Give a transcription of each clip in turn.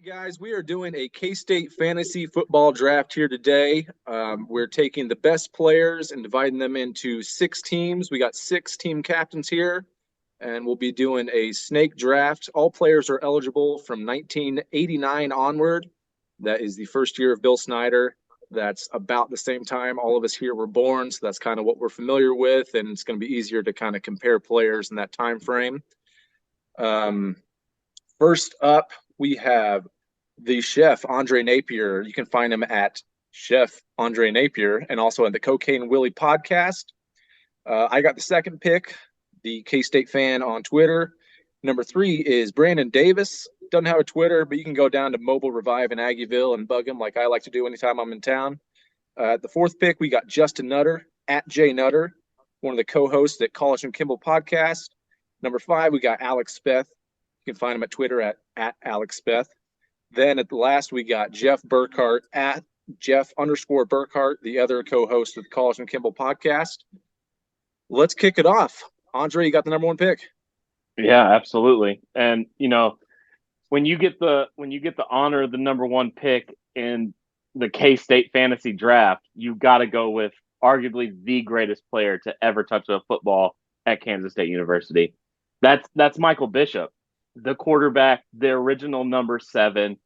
Guys, we are doing a K-State fantasy football draft here today. We're taking the best players and dividing them into 6 teams. We got 6 team captains here, and we'll be doing a snake draft. All players are eligible from 1989 onward. That is the first year of Bill Snyder. That's about the same time all of us here were born, so that's kind of what we're familiar with, and it's going to be easier to kind of compare players in that time frame. First up, we have the chef, Andre Napier. You can find him at Chef Andre Napier and also at the Cocaine Willie podcast. I got the second pick, the K-State fan on Twitter. Number 3 is Brandon Davis. Doesn't have a Twitter, but you can go down to Mobile Revive in Aggieville and bug him like I like to do anytime I'm in town. The 4th pick, we got Justin Nutter, at Jay Nutter, one of the co-hosts at College and Kimball podcast. Number 5, we got Alex Speth. You can find him at Twitter at Alex Speth. Then at the last, we got Jeff Burkhart at Jeff_Burkhart, the other co-host of the College and Kimball podcast. Let's kick it off. Andre, you got the number 1 pick. Yeah, absolutely. And when you get the honor of the number 1 pick in the K-State fantasy draft, you got to go with arguably the greatest player to ever touch a football at Kansas State University. That's Michael Bishop, the quarterback, the original number 7,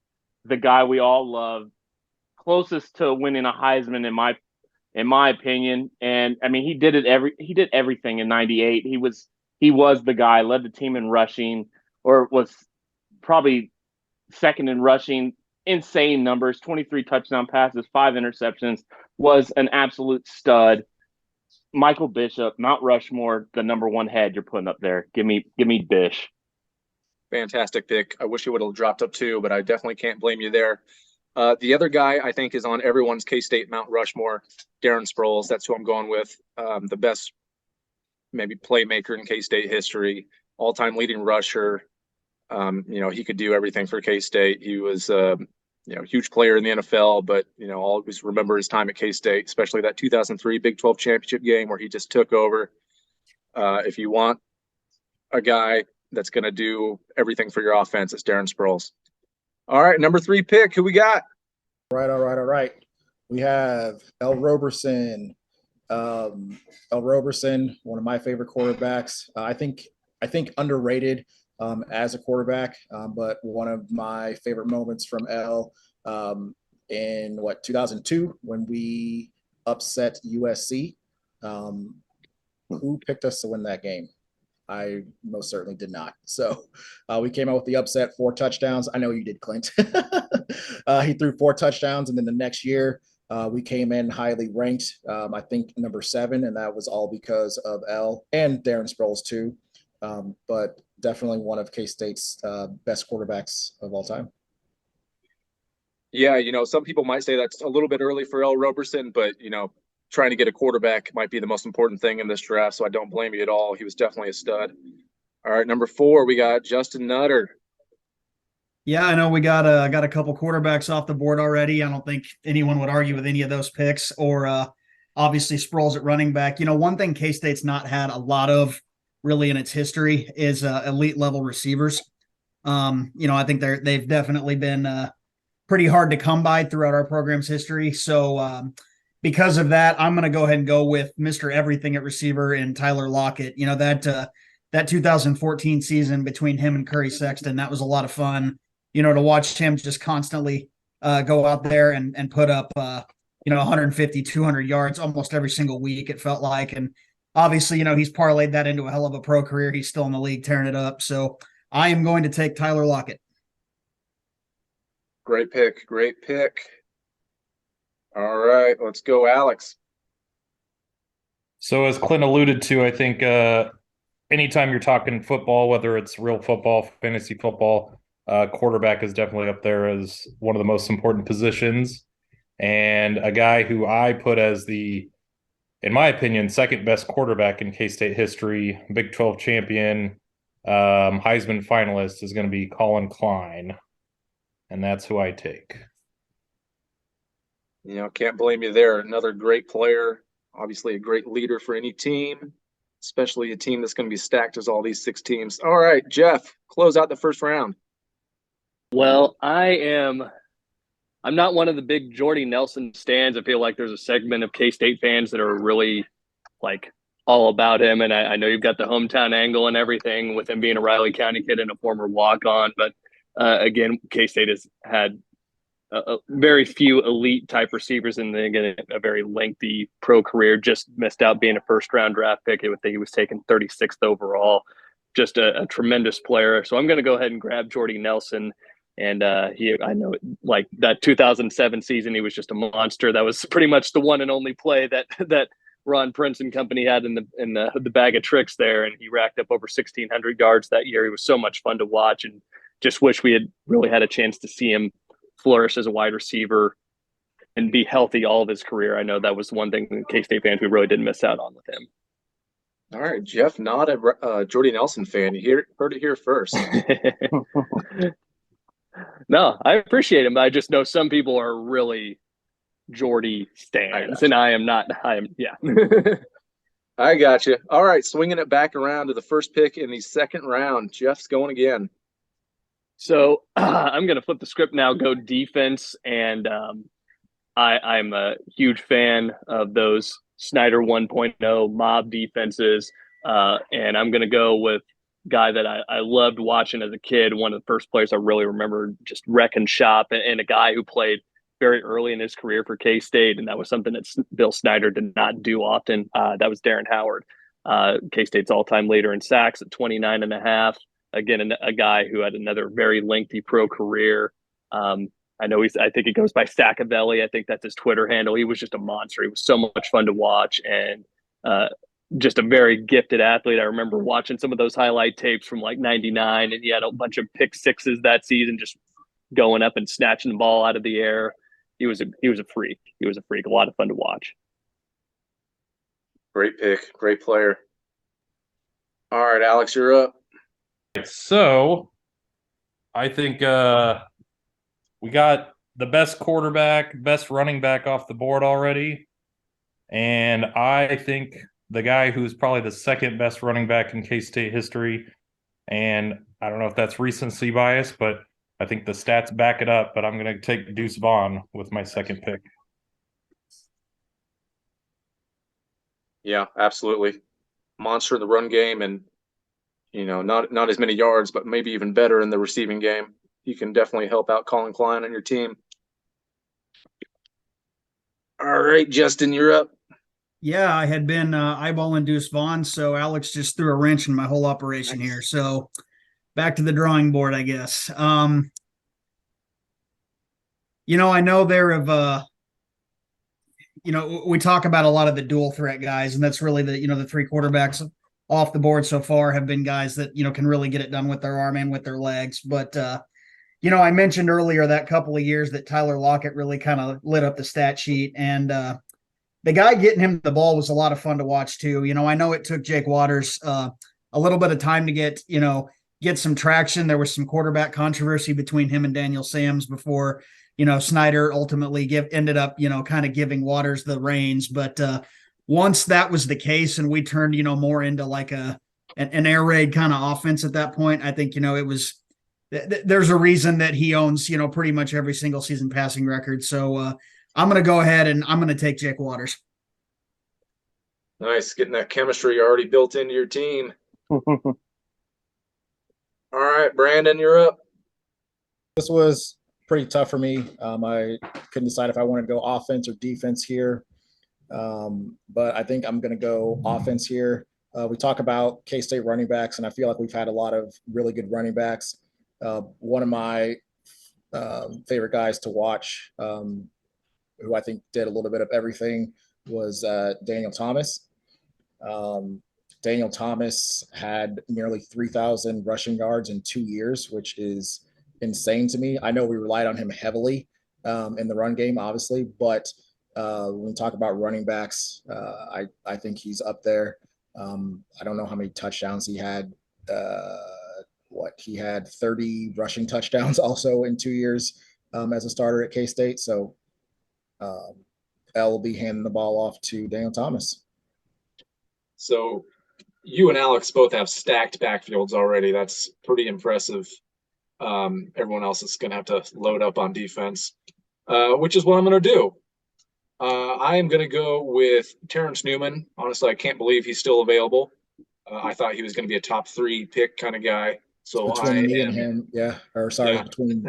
the guy we all love, closest to winning a Heisman in my opinion. And I mean, he did everything in '98. He was the guy, led the team in rushing, or was probably second in rushing. Insane numbers: 23 touchdown passes, 5 interceptions. Was an absolute stud. Michael Bishop, Mount Rushmore, the number 1 head you're putting up there. Give me Bish. Fantastic pick. I wish he would have dropped up too, but I definitely can't blame you there. The other guy I think is on everyone's K-State Mount Rushmore, Darren Sproles. That's who I'm going with. The best maybe playmaker in K-State history, all-time leading rusher. He could do everything for K-State. He was huge player in the NFL, but always remember his time at K-State, especially that 2003 Big 12 championship game where he just took over. If you want a guy that's going to do everything for your offense, it's Darren Sproles. All right, number 3 pick. Who we got? All right. We have L. Roberson. L. Roberson, one of my favorite quarterbacks. I think underrated as a quarterback, but one of my favorite moments from L in 2002 when we upset USC. Who picked us to win that game? I most certainly did not. So we came out with the upset, 4 touchdowns. I know you did, Clint. He threw 4 touchdowns, and then the next year we came in highly ranked, I think number 7, and that was all because of L and Darren Sproles too. But definitely one of K-State's best quarterbacks of all time. Yeah, some people might say that's a little bit early for L. Roberson, but trying to get a quarterback might be the most important thing in this draft, so I don't blame you at all. He was definitely a stud. All right, number 4, we got Justin Nutter. Yeah, I know we got a couple quarterbacks off the board already. I don't think anyone would argue with any of those picks, or obviously Sproles at running back. One thing K-State's not had a lot of really in its history is elite level receivers. I think they've definitely been pretty hard to come by throughout our program's history. So because of that, I'm going to go ahead and go with Mr. Everything at receiver in Tyler Lockett. That 2014 season between him and Curry Sexton, that was a lot of fun. To watch him just constantly go out there and put up 150, 200 yards almost every single week, it felt like. And obviously, he's parlayed that into a hell of a pro career. He's still in the league tearing it up. So I am going to take Tyler Lockett. Great pick. All right, let's go, Alex. So as Clint alluded to, I think anytime you're talking football, whether it's real football, fantasy football, quarterback is definitely up there as one of the most important positions. And a guy who I put as in my opinion, second best quarterback in K-State history, Big 12 champion, Heisman finalist, is going to be Colin Klein. And that's who I take. Can't blame you there. Another great player, obviously a great leader for any team, especially a team that's going to be stacked as all these 6 teams. All right, Jeff, close out the first round. Well, I'm not one of the big Jordy Nelson stands. I feel like there's a segment of K-State fans that are really like all about him. And I know you've got the hometown angle and everything with him being a Riley County kid and a former walk-on. But again, K-State has had a very few elite type receivers, and then again a very lengthy pro career. Just missed out being a first round draft pick. I would think he was taken 36th overall. Just a tremendous player. So I'm going to go ahead and grab Jordy Nelson. And I know like that 2007 season, he was just a monster. That was pretty much the one and only play that Ron Prince and company had in the bag of tricks there, and he racked up over 1,600 yards that year. He was so much fun to watch, and just wish we had really had a chance to see him flourish as a wide receiver and be healthy all of his career. I know that was one thing K-State fans we really didn't miss out on with him. All right, Jeff, not a Jordy Nelson fan. You heard it here first. No, I appreciate him. I just know some people are really Jordy stands, and I am not. Yeah. I got you. All right, swinging it back around to the first pick in the second round. Jeff's going again. So I'm going to flip the script now, go defense, and I'm a huge fan of those Snyder 1.0 mob defenses, and I'm going to go with a guy that I loved watching as a kid. One of the first players I really remember just wrecking shop, and a guy who played very early in his career for K-State, and that was something that Bill Snyder did not do often. That was Darren Howard, K-State's all-time leader in sacks at 29 and a half. Again, a guy who had another very lengthy pro career. I know I think he goes by Saccavelli. I think that's his Twitter handle. He was just a monster. He was so much fun to watch, and just a very gifted athlete. I remember watching some of those highlight tapes from like '99, and he had a bunch of pick sixes that season, just going up and snatching the ball out of the air. He was a freak. He was a freak. A lot of fun to watch. Great pick. Great player. All right, Alex, you're up. So I think we got the best quarterback, best running back off the board already. And I think the guy who's probably the second best running back in K-State history, and I don't know if that's recency bias, but I think the stats back it up, but I'm going to take Deuce Vaughn with my second pick. Yeah, absolutely. Monster in the run game, and not as many yards, but maybe even better in the receiving game. You can definitely help out Colin Klein on your team. All right, Justin, you're up. Yeah, I had been eyeballing Deuce Vaughn, so Alex just threw a wrench in my whole operation here. So back to the drawing board, I guess. I know there have we talk about a lot of the dual threat guys, and that's really the three quarterbacks off the board so far have been guys that can really get it done with their arm and with their legs. But I mentioned earlier that couple of years that Tyler Lockett really kind of lit up the stat sheet, and the guy getting him the ball was a lot of fun to watch too. I know it took Jake Waters a little bit of time to get some traction. There was some quarterback controversy between him and Daniel Sams before Snyder ultimately ended up kind of giving Waters the reins. But once that was the case, and we turned more into like an air raid kind of offense at that point, I think it was. There's a reason that he owns pretty much every single season passing record. So I'm going to go ahead and I'm going to take Jake Waters. Nice, getting that chemistry already built into your team. All right, Brandon, you're up. This was pretty tough for me. I couldn't decide if I wanted to go offense or defense here. But I think I'm going to go offense here. We talk about K-State running backs, and I feel like we've had a lot of really good running backs. One of my favorite guys to watch, who I think did a little bit of everything, was Daniel Thomas. Daniel Thomas had nearly 3,000 rushing yards in 2 years, which is insane to me. I know we relied on him heavily in the run game, obviously, but when we talk about running backs, I think he's up there. I don't know how many touchdowns he had. He had 30 rushing touchdowns also in 2 years as a starter at K-State. So L will be handing the ball off to Daniel Thomas. So you and Alex both have stacked backfields already. That's pretty impressive. Everyone else is going to have to load up on defense, which is what I'm going to do. I am going to go with Terrence Newman. Honestly, I can't believe he's still available. I thought he was going to be a top 3 pick kind of guy. So between me and him, yeah. Or sorry, Yeah. between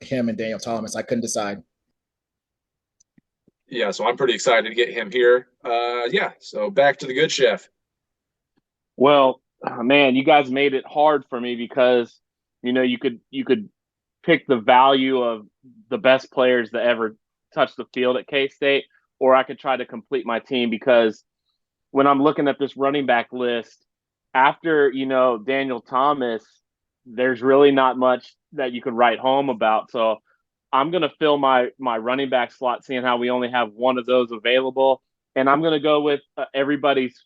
him and Daniel Thomas, I couldn't decide. Yeah, so I'm pretty excited to get him here. Yeah, so back to the good chef. Well, man, you guys made it hard for me because you could pick the value of the best players that ever touched the field at K-State, or I could try to complete my team because when I'm looking at this running back list, after Daniel Thomas, there's really not much that you could write home about. So I'm gonna fill my running back slot, seeing how we only have one of those available, and I'm gonna go with everybody's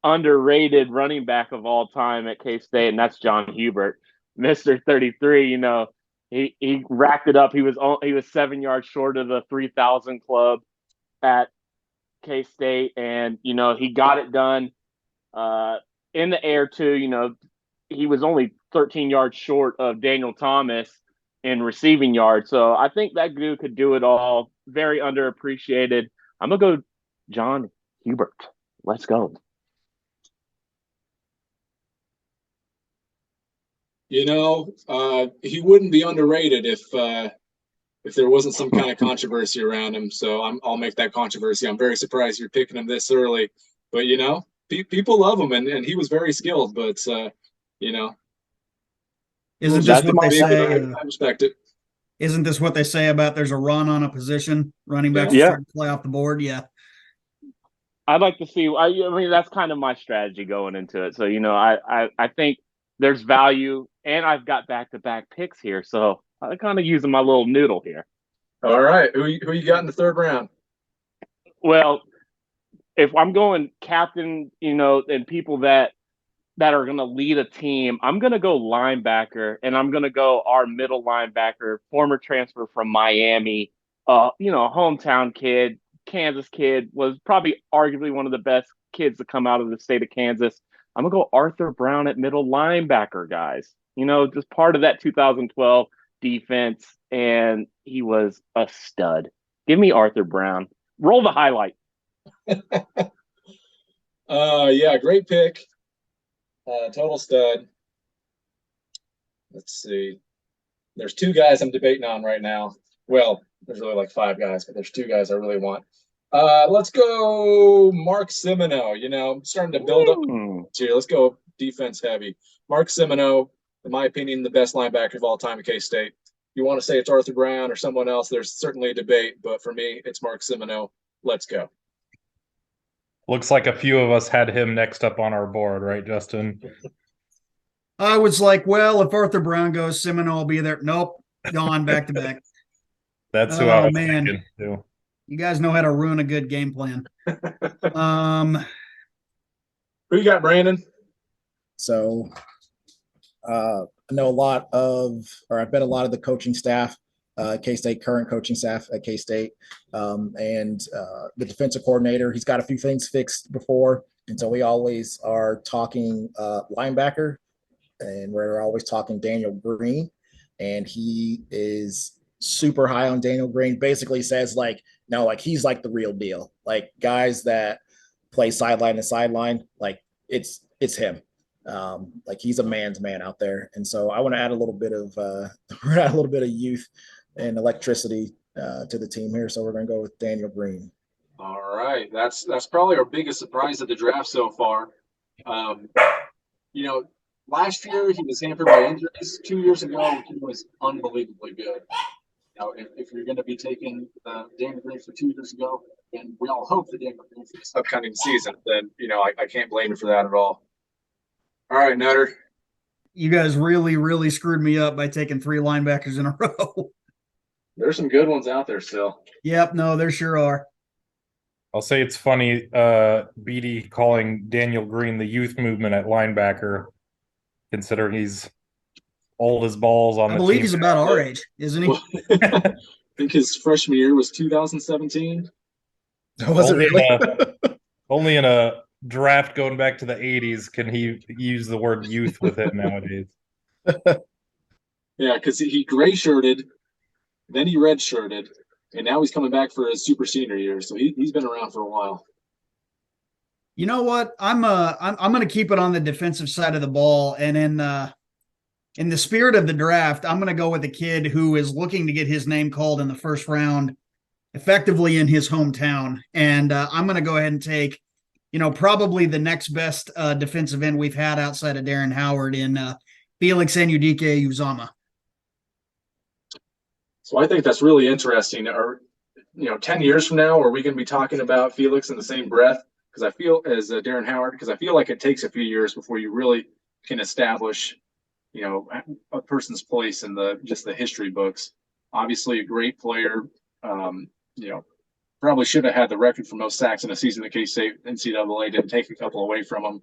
underrated running back of all time at K State, and that's John Hubert, Mister 33. He racked it up. He was 7 yards short of the 3,000 club at K State, and he got it done in the air too. He was only 13 yards short of Daniel Thomas in receiving yards. So I think that dude could do it all. Very underappreciated. I'm gonna go John Hubert. Let's go. He wouldn't be underrated if there wasn't some kind of controversy around him. So I'll make that controversy. I'm very surprised you're picking him this early, but people love him, and he was very skilled. But Isn't this what they say? I respect it. Isn't this what they say about there's a run on a position, running backs Yeah. start to play off the board? Yeah. I'd like to see. I mean, that's kind of my strategy going into it. So I think there's value, and I've got back-to-back picks here, so I'm kind of using my little noodle here. All right, who you got in the 3rd round? Well, if I'm going captain, and people that are going to lead a team, I'm going to go linebacker, and I'm going to go our middle linebacker, former transfer from Miami, hometown kid, Kansas kid, was probably arguably one of the best kids to come out of the state of Kansas. I'm going to go Arthur Brown at middle linebacker, guys. Just part of that 2012 defense, and he was a stud. Give me Arthur Brown. Roll the highlight. Yeah, great pick. Total stud. Let's see. There's 2 guys I'm debating on right now. Well, there's really like 5 guys, but there's 2 guys I really want. Let's go Mark Semino. Starting to build up here. Let's go defense heavy. Mark Semino, in my opinion, the best linebacker of all time at K-State. You want to say it's Arthur Brown or someone else, there's certainly a debate, but for me, it's Mark Semino. Let's go. Looks like a few of us had him next up on our board, right, Justin? I was like, well, if Arthur Brown goes, Semino will be there. Nope. Gone back to back. That's who I was man. thinking too. You guys know how to ruin a good game plan. Who you got, Brandon? So I know I've met a lot of the coaching staff, K-State, current coaching staff at K-State, and the defensive coordinator. He's got a few things fixed before, and so we always are talking linebacker, and we're always talking Daniel Green, and he is super high on Daniel Green. Basically says he's like the real deal. Like guys that play sideline to sideline, like it's him. Like he's a man's man out there, and so I want to add a little bit of youth and electricity to the team here. So we're going to go with Daniel Green. All right, that's probably our biggest surprise of the draft so far. Last year he was hampered by injuries. 2 years ago he was unbelievably good. If you're going to be taking Daniel Green for 2 years ago, and we all hope that Daniel Green for this upcoming season, then I can't blame you for that at all. All right, Nutter. You guys really, really screwed me up by taking 3 linebackers in a row. There's some good ones out there still. Yep, no, there sure are. I'll say it's funny, Beatty calling Daniel Green the youth movement at linebacker, considering he's old as balls on the team. I believe he's about our age, isn't he? I think his freshman year was 2017. Was it really? Only in a draft going back to the 80s can he use the word youth with it nowadays. Yeah, because he gray shirted, then he red shirted, and now he's coming back for his super senior year. So he's been around for a while. You know what? I'm going to keep it on the defensive side of the ball, and in the spirit of the draft, I'm going to go with a kid who is looking to get his name called in the first round, effectively in his hometown, and I'm going to go ahead and take, probably the next best defensive end we've had outside of Darren Howard in Felix Anudike-Uzama. So I think that's really interesting. 10 years from now, are we going to be talking about Felix in the same breath? Because I feel as Darren Howard, because I feel like it takes a few years before you really can establish, a person's place in the history books. Obviously, a great player. Probably should have had the record for most sacks in a season. The K-State NCAA didn't take a couple away from him.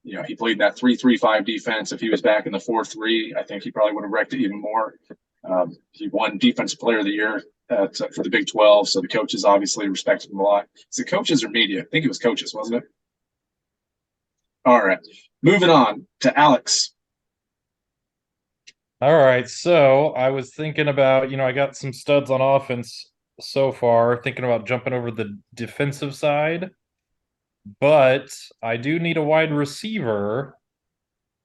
He played that 3-3-5 defense. If he was back in the 4-3, I think he probably would have wrecked it even more. He won Defensive Player of the Year for the Big 12, so the coaches obviously respected him a lot. Is it coaches or media? I think it was coaches, wasn't it? All right. Moving on to Alex. All right. So I was thinking about, I got some studs on offense so far, thinking about jumping over the defensive side, but I do need a wide receiver.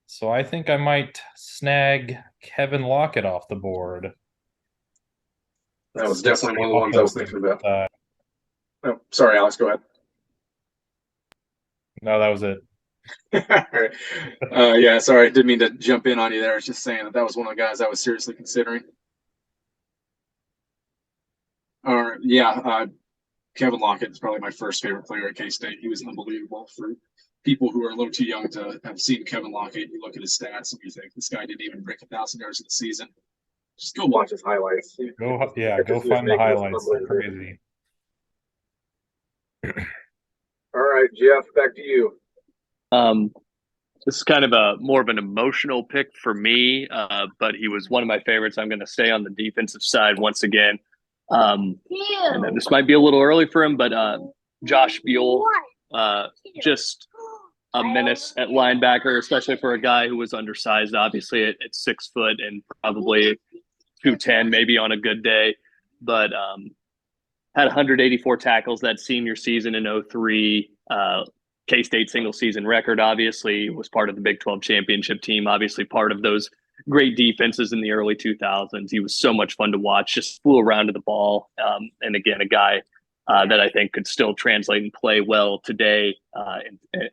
So I think I might snag Kevin Lockett off the board. That was definitely one of the ones I was thinking about. Oh, sorry, Alex, go ahead. No, that was it. Yeah, sorry, didn't mean to jump in on you there. I was just saying that was one of the guys I was seriously considering. Kevin Lockett is probably my first favorite player at K-State. He was unbelievable. For people who are a little too young to have seen Kevin Lockett, you look at his stats and you think this guy didn't even break 1,000 yards in the season. Just go watch his highlights. Go find the highlights. They're crazy. All right, Jeff, back to you. This is kind of more of an emotional pick for me, but he was one of my favorites. I'm going to stay on the defensive side once again. And this might be a little early for him, but Josh Buell, just a menace at linebacker, especially for a guy who was undersized, obviously at 6 foot and probably 210, maybe on a good day, but had 184 tackles that senior season in 2003. K-State single season record, obviously, was part of the Big 12 championship team, obviously part of those great defenses in the early 2000s. He was so much fun to watch, just flew around to the ball. And again, a guy that I think could still translate and play well today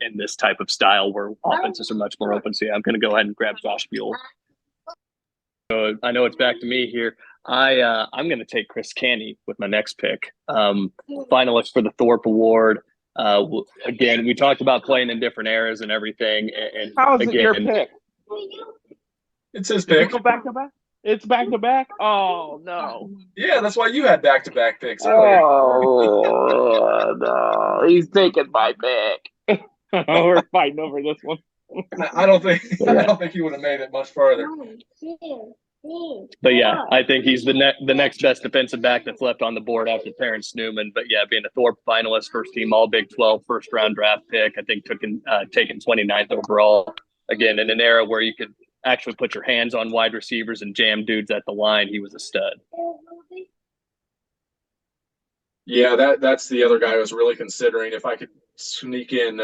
in this type of style where offenses are much more open. So yeah, I'm going to go ahead and grab Josh Buell. So I know it's back to me here. I'm going to take Chris Canty with my next pick. Finalist for the Thorpe Award. Again, we talked about playing in different eras and everything. And How is again, it your pick? It's his Did you pick. go back to back? It's back to back? Oh, no. Yeah, that's why you had back-to-back picks earlier. Oh, no. He's taking my pick. We're fighting over this one. I don't think he would have made it much farther. But yeah, I think he's the next best defensive back that's left on the board after Terrence Newman. But yeah, being a Thorpe finalist, first team All Big 12, first round draft pick, I think taken 29th overall. Again, in an era where you could actually put your hands on wide receivers and jam dudes at the line, he was a stud. Yeah, that's the other guy I was really considering. If I could sneak in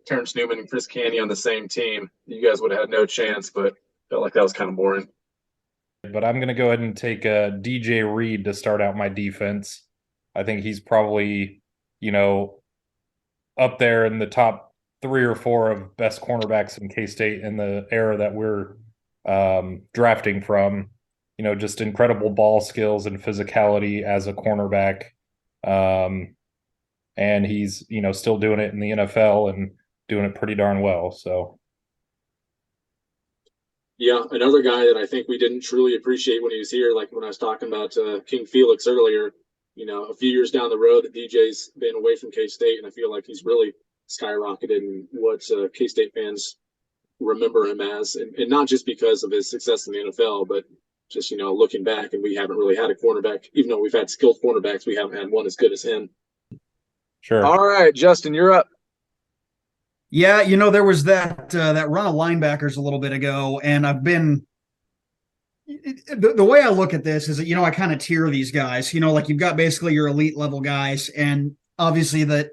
Terrence Newman and Chris Canty on the same team, you guys would have had no chance, but felt like that was kind of boring. But I'm going to go ahead and take DJ Reed to start out my defense. I think he's probably, up there in the top 3 or 4 of best cornerbacks in K-State in the era that we're drafting from. Just incredible ball skills and physicality as a cornerback. And he's, still doing it in the NFL and doing it pretty darn well. So. Yeah, another guy that I think we didn't truly appreciate when he was here, like when I was talking about King Felix earlier, a few years down the road, that DJ's been away from K-State, and I feel like he's really skyrocketed in what K-State fans remember him as, and not just because of his success in the NFL, but just, looking back, and we haven't really had a cornerback, even though we've had skilled cornerbacks, we haven't had one as good as him. Sure. All right, Justin, you're up. Yeah, there was that run of linebackers a little bit ago, and I've been the way I look at this is that I kind of tier these guys. Like you've got basically your elite level guys, and obviously that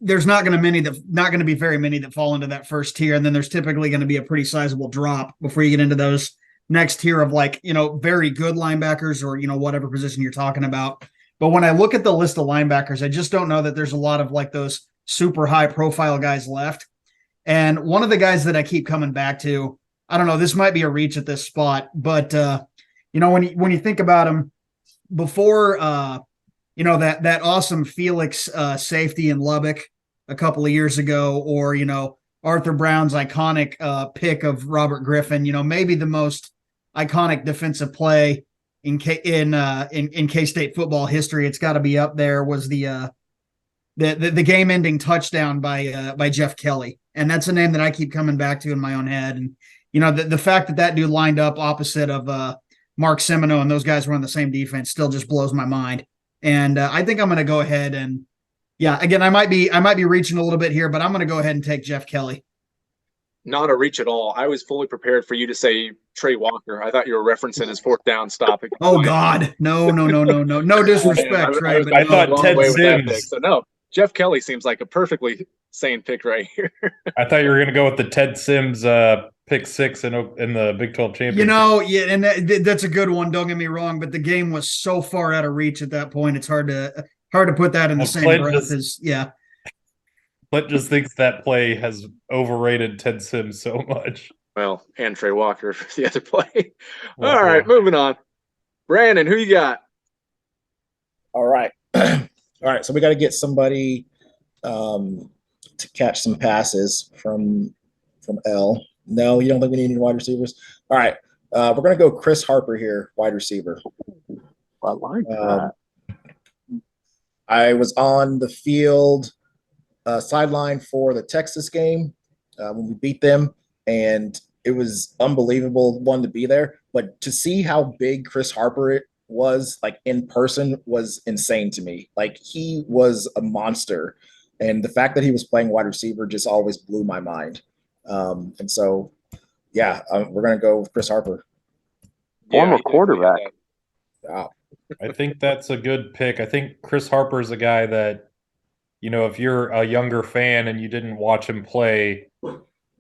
there's not going to be very many that fall into that first tier, and then there's typically going to be a pretty sizable drop before you get into those next tier of like very good linebackers or whatever position you're talking about. But when I look at the list of linebackers, I just don't know that there's a lot of like those super high profile guys left. And one of the guys that I keep coming back to, I don't know, this might be a reach at this spot, but when you think about him before that awesome Felix safety in Lubbock a couple of years ago, or Arthur Brown's iconic pick of Robert Griffin, maybe the most iconic defensive play in K-State football history. It's got to be up there. Was the game-ending touchdown by Jeff Kelly, and that's a name that I keep coming back to in my own head. And the fact that dude lined up opposite of Mark Semino and those guys were on the same defense still just blows my mind. And I think I'm going to go ahead and, yeah, again, I might be reaching a little bit here, but I'm going to go ahead and take Jeff Kelly. Not a reach at all. I was fully prepared for you to say Trey Walker. I thought you were referencing his fourth down stop. Oh God, no disrespect, Trey. I thought Ted Sims. So no, Jeff Kelly seems like a perfectly sane pick right here. I thought you were going to go with the Ted Sims pick 6 in the Big 12 championship. Yeah, and that's a good one. Don't get me wrong, but the game was so far out of reach at that point. It's hard to put that in the same breath as yeah. Clint just thinks that play has overrated Ted Sims so much. Well, and Trey Walker for the other play. All right, moving on. Brandon, who you got? All right. All right, so we got to get somebody to catch some passes from L. No, you don't think we need any wide receivers? All right. We're going to go Chris Harper here, wide receiver. I like that. I was on the field sideline for the Texas game when we beat them, and it was unbelievable, one, to be there. But to see how big Chris Harper was, like, in person was insane to me. Like, he was a monster. And the fact that he was playing wide receiver just always blew my mind. And so, yeah, we're going to go with Chris Harper. Former quarterback. Wow. I think that's a good pick. I think Chris Harper is a guy that, if you're a younger fan and you didn't watch him play,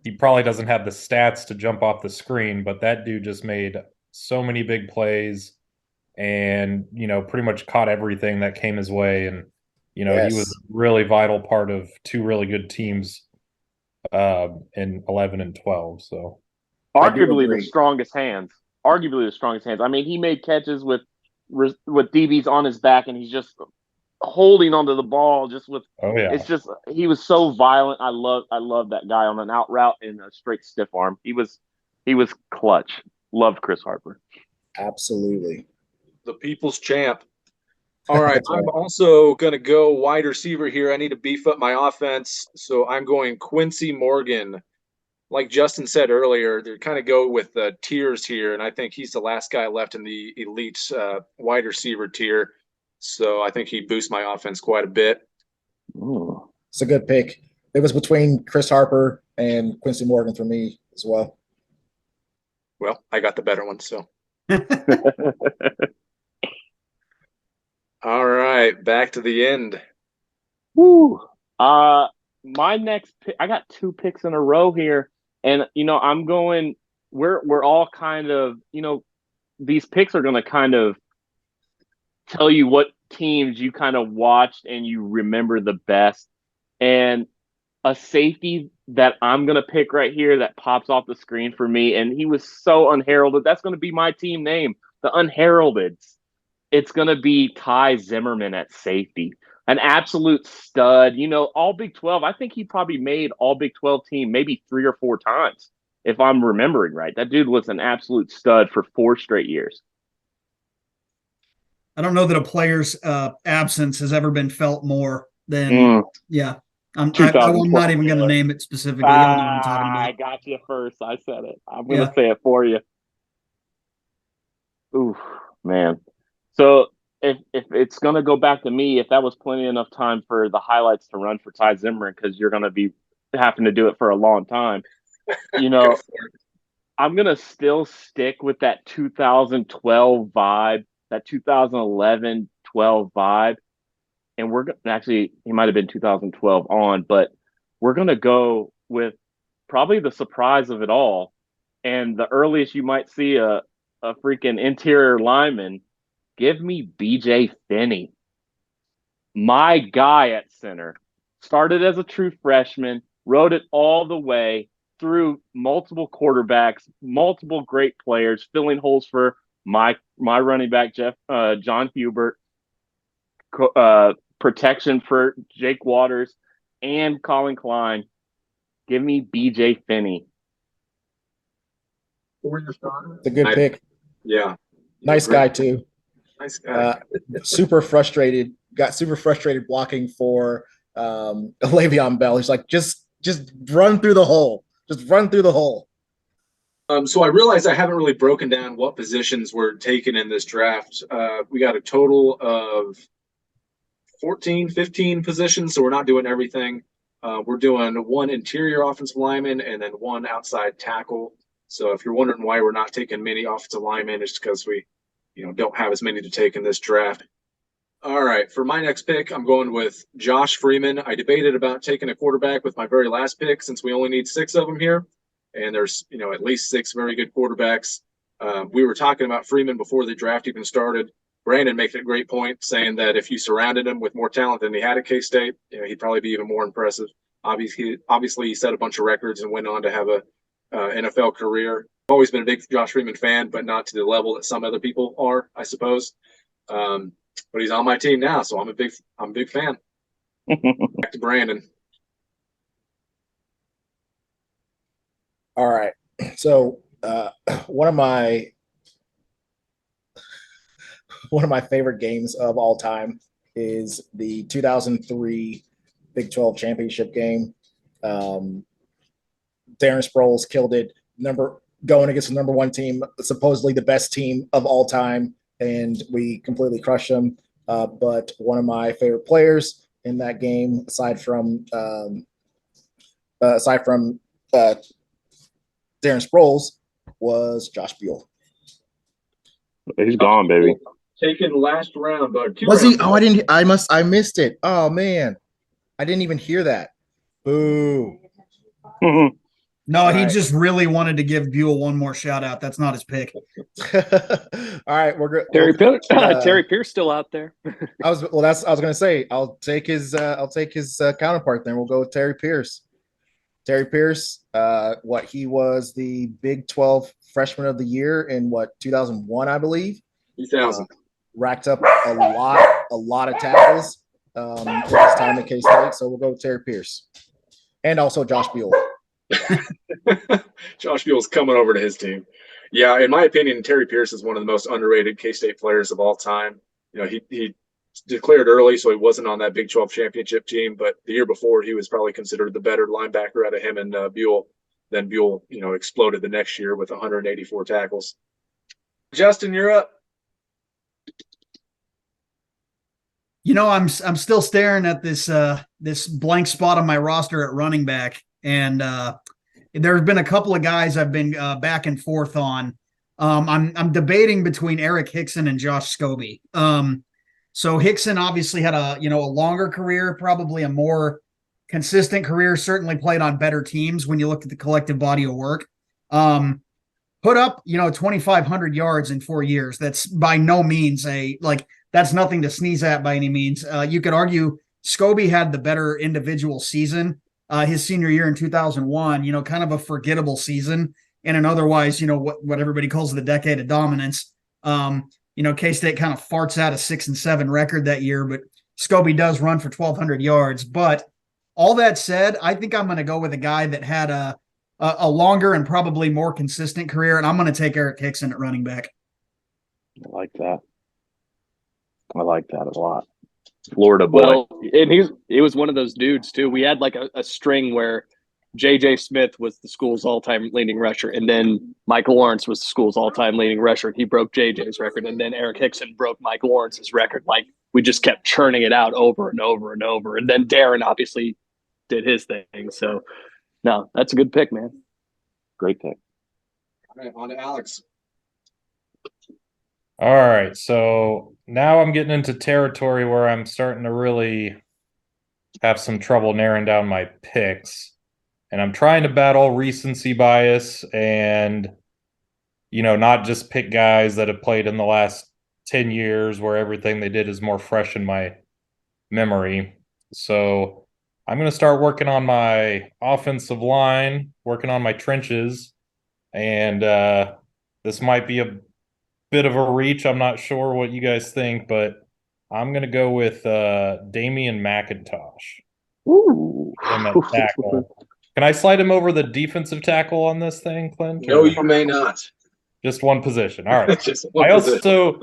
he probably doesn't have the stats to jump off the screen, but that dude just made so many big plays and, pretty much caught everything that came his way. And, Yes. He was a really vital part of two really good teams in 11 and 12. So arguably the strongest hands. I mean, he made catches with DBs on his back, and he's just holding onto the ball just with. Oh yeah, it's just he was so violent. I love that guy on an out route and a straight stiff arm. He was clutch. Loved Chris Harper. Absolutely. The people's champ. All right, I'm also going to go wide receiver here. I need to beef up my offense, so I'm going Quincy Morgan. Like Justin said earlier, they kind of go with tiers here, and I think he's the last guy left in the elite wide receiver tier. So I think he boosts my offense quite a bit. Ooh. It's a good pick. It was between Chris Harper and Quincy Morgan for me as well. Well, I got the better one, so. All right, back to the end. Woo. My next pick, I got 2 picks in a row here, and I'm going. We're all kind of, these picks are going to kind of tell you what teams you kind of watched and you remember the best. And a safety that I'm going to pick right here that pops off the screen for me, and he was so unheralded. That's going to be my team name, the Unheralded. It's going to be Ty Zimmerman at safety, an absolute stud. All Big 12. I think he probably made all Big 12 team maybe 3 or 4 times, if I'm remembering right. That dude was an absolute stud for 4 straight years. I don't know that a player's absence has ever been felt more than yeah. I'm not even going to name it specifically. Y'all know what I'm talking about. I got you first. I said it. I'm going to say it for you. Ooh, man. So if it's going to go back to me, if that was plenty enough time for the highlights to run for Ty Zimmerman, because you're going to be having to do it for a long time. You Go know, for it. I'm gonna still stick with that 2012 vibe, that 2011-12 vibe, and we're actually he might have been 2012 on, but we're gonna go with probably the surprise of it all, and the earliest you might see a freaking interior lineman. Give me BJ Finney, my guy at center. Started as a true freshman, rode it all the way through multiple quarterbacks, multiple great players, filling holes for my running back John Hubert, protection for Jake Waters and Colin Klein. Give me BJ Finney. It's a good I- pick. Yeah. Nice guy too. Nice guy. Super frustrated. Got super frustrated blocking for Le'Veon Bell. He's like, just run through the hole. Just run through the hole. So I realize I haven't really broken down what positions were taken in this draft. We got a total of 14, 15 positions, so we're not doing everything. We're doing one interior offensive lineman and then one outside tackle. So if you're wondering why we're not taking many offensive linemen, it's because we, don't have as many to take in this draft. All right, for my next pick, I'm going with Josh Freeman. I debated about taking a quarterback with my very last pick since we only need 6 of them here, and there's at least 6 very good quarterbacks. We were talking about Freeman before the draft even started. Brandon making a great point, saying that if you surrounded him with more talent than he had at K-State, he'd probably be even more impressive. Obviously, he set a bunch of records and went on to have a NFL career. I've always been a big Josh Freeman fan, but not to the level that some other people are, I suppose. But he's on my team now, so I'm a big fan. Back to Brandon. All right. So one of my favorite games of all time is the 2003 Big 12 championship game. Darren Sproles killed it. Going against the number 1 team, supposedly the best team of all time, and we completely crushed them. But one of my favorite players in that game, aside from Darren Sproles, was Josh Buell. He's gone, baby. Taken last round, bud. Was he? Oh, I missed it. Oh man, I didn't even hear that. Boo. No, All he right. just really wanted to give Buell one more shout out. That's not his pick. All right, we're good. Terry Pierce still out there. I was gonna say I'll take his counterpart. Then we'll go with Terry Pierce. Terry Pierce, he was the Big 12 Freshman of the Year in 2001, I believe. 2000. Racked up a lot of tackles in his time at K-State. So we'll go with Terry Pierce, and also Josh Buell. Josh Buell's coming over to his team. Yeah, in my opinion, Terry Pierce is one of the most underrated K-State players of all time. He declared early, so he wasn't on that Big 12 championship team, but the year before, he was probably considered the better linebacker out of him and Buell. Then Buell, exploded the next year with 184 tackles. Justin, you're up. I'm still staring at this blank spot on my roster at running back, and there's been a couple of guys I've been back and forth on. I'm debating between Eric Hickson and Josh Scobie. So Hickson obviously had a longer career, probably a more consistent career. Certainly played on better teams when you look at the collective body of work. Put up 2,500 yards in 4 years. That's by no means that's nothing to sneeze at by any means. You could argue Scobie had the better individual season. His senior year in 2001, kind of a forgettable season in an otherwise, what everybody calls the decade of dominance. K-State kind of farts out a 6-7 record that year, but Scobie does run for 1,200 yards. But all that said, I think I'm going to go with a guy that had a longer and probably more consistent career, and I'm going to take Eric Hickson at running back. I like that a lot. Florida boy. Well, and he was one of those dudes too. We had like a string where J.J. Smith was the school's all-time leading rusher, and then Michael Lawrence was the school's all-time leading rusher. He broke J.J.'s record, and then Eric Hickson broke Michael Lawrence's record. Like, we just kept churning it out over and over and over. And then Darren obviously did his thing. So no, that's a good pick, man. Great pick. All right, on to Alex. All right, so now I'm getting into territory where I'm starting to really have some trouble narrowing down my picks. And I'm trying to battle recency bias and, not just pick guys that have played in the last 10 years where everything they did is more fresh in my memory. So I'm going to start working on my offensive line, working on my trenches. And this might be a bit of a reach. I'm not sure what you guys think, but I'm going to go with Damian McIntosh. Ooh. Him at tackle. Can I slide him over the defensive tackle on this thing, Clint? No, you may not. Just one position. All right. Just one position.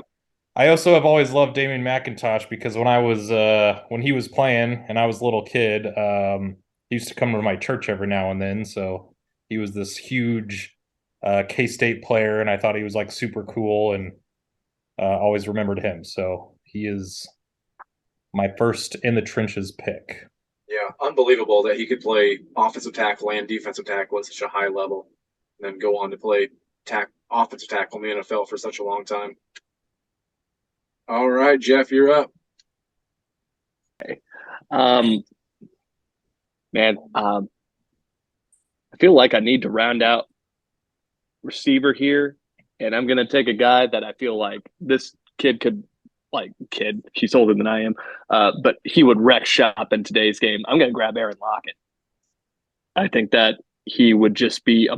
I also have always loved Damian McIntosh because when he was playing and I was a little kid, he used to come to my church every now and then. So he was this huge K-State player, and I thought he was like super cool, and always remembered him. So he is my first in the trenches pick. Yeah, unbelievable that he could play offensive tackle and defensive tackle at such a high level, and then go on to play offensive tackle in the NFL for such a long time. All right, Jeff, you're up. Man, I feel like I need to round out receiver here, and I'm gonna take a guy that I feel like this kid could he's older than I am, but he would wreck shop in today's game. I'm gonna grab Aaron Lockett. I think that he would just be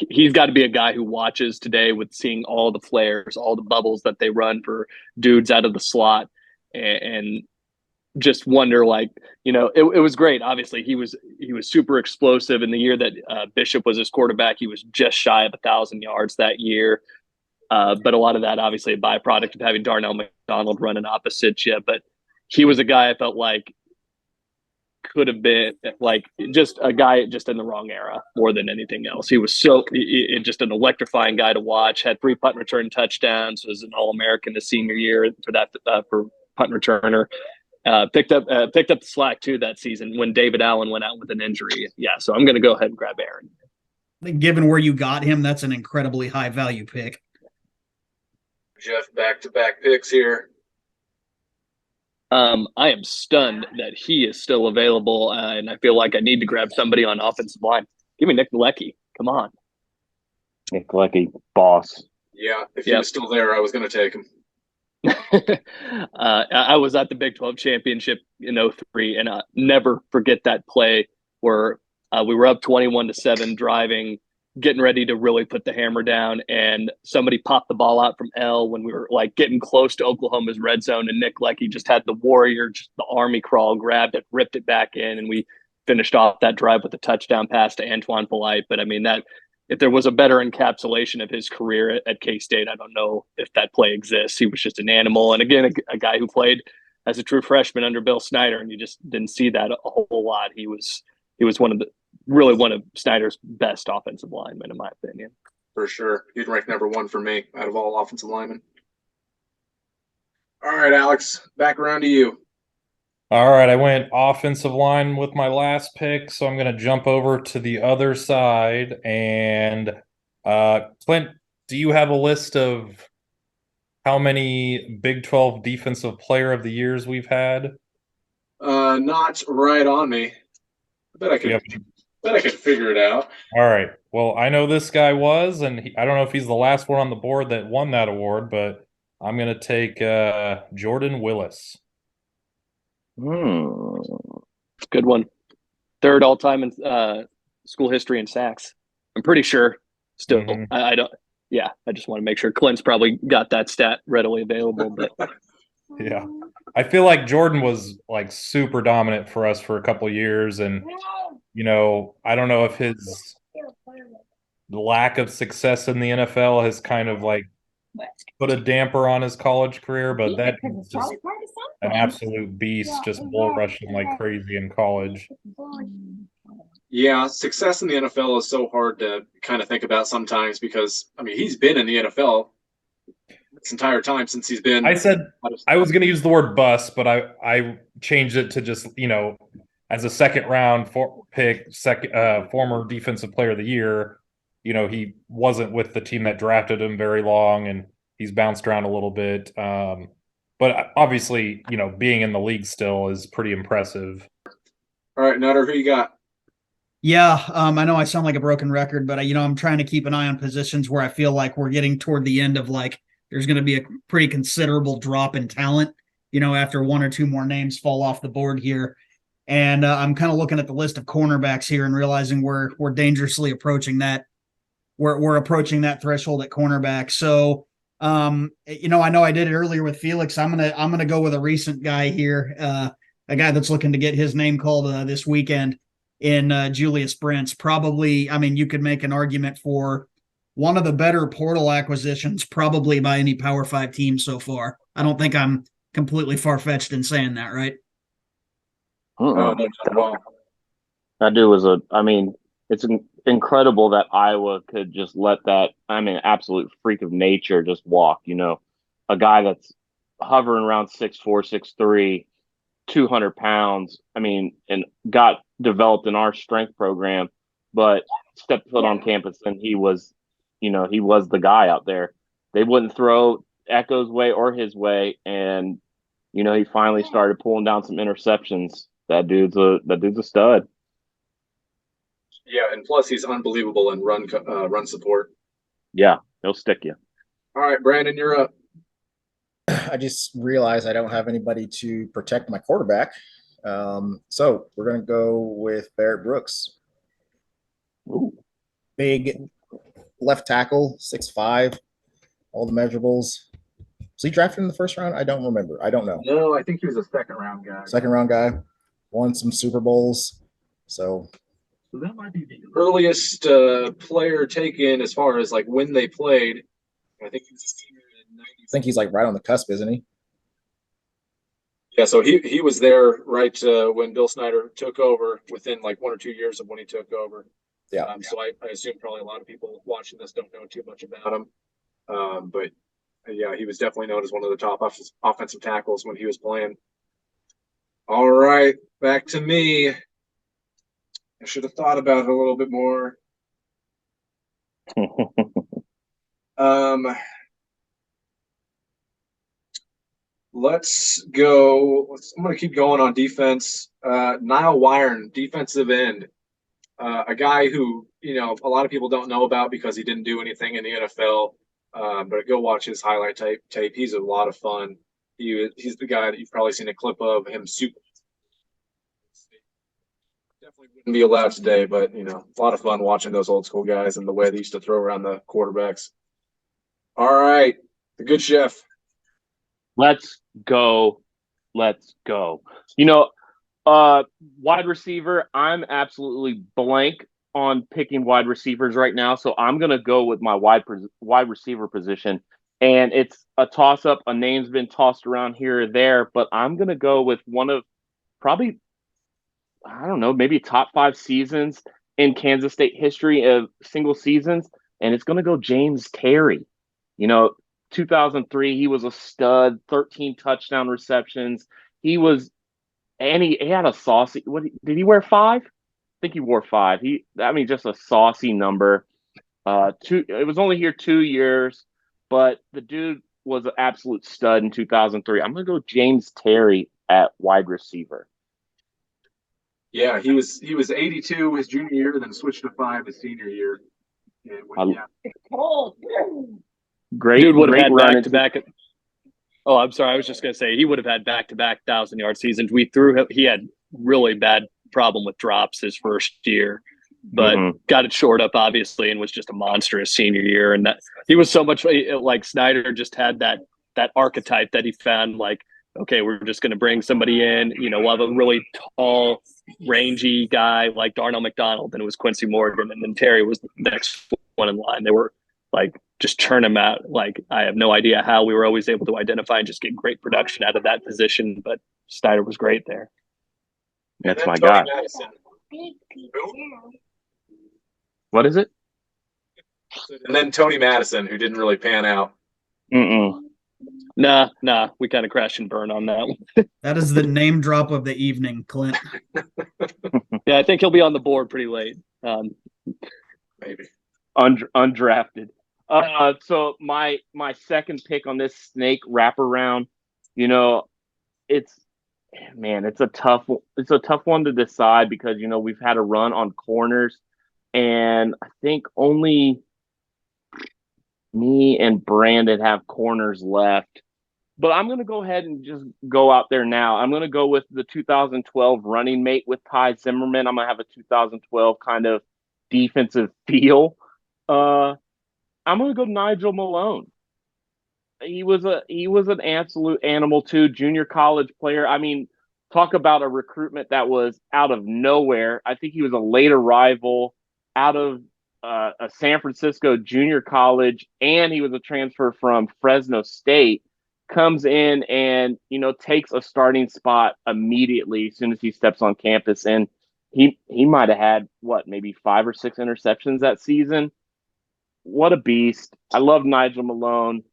he's got to be a guy who watches today with seeing all the flares, all the bubbles that they run for dudes out of the slot, and just wonder it was great. Obviously, he was super explosive in the year that Bishop was his quarterback. He was just shy of 1,000 yards that year. But a lot of that, obviously, a byproduct of having Darnell McDonald running opposite you. But he was a guy I felt like could have been just a guy just in the wrong era more than anything else. He was just an electrifying guy to watch. Had 3 punt return touchdowns. Was an All-American his senior year for punt returner. Picked up the slack too that season when David Allen went out with an injury. Yeah, so I'm going to go ahead and grab Aaron. Given where you got him, that's an incredibly high value pick. Jeff, back-to-back picks here. I am stunned that he is still available, and I feel like I need to grab somebody on offensive line. Give me Nick Leckie. Come on. Nick Leckie, boss. Yeah, if he was still there, I was going to take him. I was at the Big 12 championship in 2003, and I never forget that play where we were up 21-7 driving, getting ready to really put the hammer down, and somebody popped the ball out from L when we were getting close to Oklahoma's red zone, and Nick Leckie just had the warrior, just the army crawl, grabbed it, ripped it back in, and we finished off that drive with a touchdown pass to Antoine Polite. But I mean, that if there was a better encapsulation of his career at K-State, I don't know if that play exists. He was just an animal. And again, a guy who played as a true freshman under Bill Snyder, and you just didn't see that a whole lot. He was one of Snyder's best offensive linemen, in my opinion. For sure. He'd rank number 1 for me out of all offensive linemen. All right, Alex, back around to you. All right, I went offensive line with my last pick, so I'm going to jump over to the other side. And Clint, do you have a list of how many Big 12 Defensive Player of the Years we've had? Not right on me. I bet I could figure it out. All right. Well, I know this guy was, and I don't know if he's the last one on the board that won that award, but I'm going to take Jordan Willis. Good one. 3rd all-time in school history in sacks. I'm pretty sure still. Mm-hmm. I don't. Yeah, I just want to make sure Clint's probably got that stat readily available. But yeah, I feel like Jordan was super dominant for us for a couple of years, and I don't know if his lack of success in the NFL has kind of put a damper on his college career, but that is just an absolute beast, just bull rushing like crazy in college. Yeah, success in the NFL is so hard to kind of think about sometimes because, I mean, he's been in the NFL this entire time since he's been. I said I was going to use the word bust, but I changed it to just, as a second round pick, former defensive player of the year, he wasn't with the team that drafted him very long, and he's bounced around a little bit. But obviously, being in the league still is pretty impressive. All right, Nutter, who you got? Yeah, I know I sound like a broken record, but I'm trying to keep an eye on positions where I feel like we're getting toward the end of there's going to be a pretty considerable drop in talent, after one or two more names fall off the board here. And I'm kind of looking at the list of cornerbacks here and realizing we're dangerously approaching that. We're approaching that threshold at cornerback. So, I know I did it earlier with Felix. I'm gonna go with a recent guy here, a guy that's looking to get his name called this weekend in Julius Brents. Probably, you could make an argument for one of the better portal acquisitions, probably by any Power 5 team so far. I don't think I'm completely far-fetched in saying that, right? No, not at all. That dude was it's incredible that Iowa could just let that, absolute freak of nature just walk, a guy that's hovering around 6'4", 6'3", 200 pounds, and got developed in our strength program, but stepped foot on campus and he was the guy out there. They wouldn't throw Echo's way or his way, and he finally started pulling down some interceptions. That dude's a stud. Yeah, and plus he's unbelievable in run support. Yeah, he'll stick you. All right, Brandon, you're up. I just realized I don't have anybody to protect my quarterback. So we're going to go with Barrett Brooks. Ooh. Big left tackle, 6'5", all the measurables. Was he drafted in the first round? I don't remember. I don't know. No, I think he was a second round guy. Second round guy. Won some Super Bowls. So that might be the earliest player taken as far as when they played. I think he was a senior in 90. I think he's right on the cusp, isn't he? Yeah, so he was there right when Bill Snyder took over, within 1 or 2 years of when he took over. Yeah. So I assume probably a lot of people watching this don't know too much about him. But yeah, he was definitely known as one of the top offensive tackles when he was playing. All right, back to me. I should have thought about it a little bit more. Let's go. I'm going to keep going on defense. Niall Wyron, defensive end, a guy who a lot of people don't know about because he didn't do anything in the NFL. But go watch his highlight tape. He's a lot of fun. He's the guy that you've probably seen a clip of him. Super. Definitely wouldn't be allowed today, but a lot of fun watching those old school guys and the way they used to throw around the quarterbacks. All right, the good chef. Let's go. Wide receiver, I'm absolutely blank on picking wide receivers right now, so I'm going to go with my wide receiver position. And it's a toss-up. A name's been tossed around here or there, but I'm going to go with one of probably, I don't know, maybe top 5 seasons in Kansas State history of single seasons, and it's going to go James Terry. 2003, he was a stud, 13 touchdown receptions. He had a saucy. What did he wear? 5? I think he wore 5. Just a saucy number. It was only here 2 years, but the dude was an absolute stud in 2003. I'm gonna go James Terry at wide receiver. Yeah, he was 82 his junior year, then switched to 5 his senior year. Great, dude would have had run back-to-back. Oh, I'm sorry. I was just going to say he would have had back-to-back 1,000-yard seasons. We threw him. He had really bad problem with drops his first year, but got it shored up obviously, and was just a monstrous senior year. And that he was so much like Snyder just had that archetype that he found. Okay, we're just going to bring somebody in. We'll have a really tall, rangy guy like Darnell McDonald, and it was Quincy Morgan, and then Terry was the next one in line. They were just churn them out. I have no idea how we were always able to identify and just get great production out of that position, but Snyder was great there. That's my guy. What is it? And then Tony Madison, who didn't really pan out. Nah, we kind of crash and burn on that one. That is the name drop of the evening, Clint. Yeah, I think he'll be on the board pretty late. Maybe. Undrafted. So my second pick on this snake wraparound, you know, it's it's a tough one to decide because we've had a run on corners, and I think only me and Brandon have corners left. But I'm going to go ahead and just go out there now. I'm going to go with the 2012 running mate with Ty Zimmerman. I'm going to have a 2012 kind of defensive feel. I'm going to go Nigel Malone. He was an absolute animal too, junior college player. I mean, talk about a recruitment that was out of nowhere. I think he was a late arrival out of a San Francisco junior college, and he was a transfer from Fresno State. Comes in and takes a starting spot immediately as soon as he steps on campus, and he might have had maybe 5 or 6 interceptions that season. What a beast! I love Nigel Malone.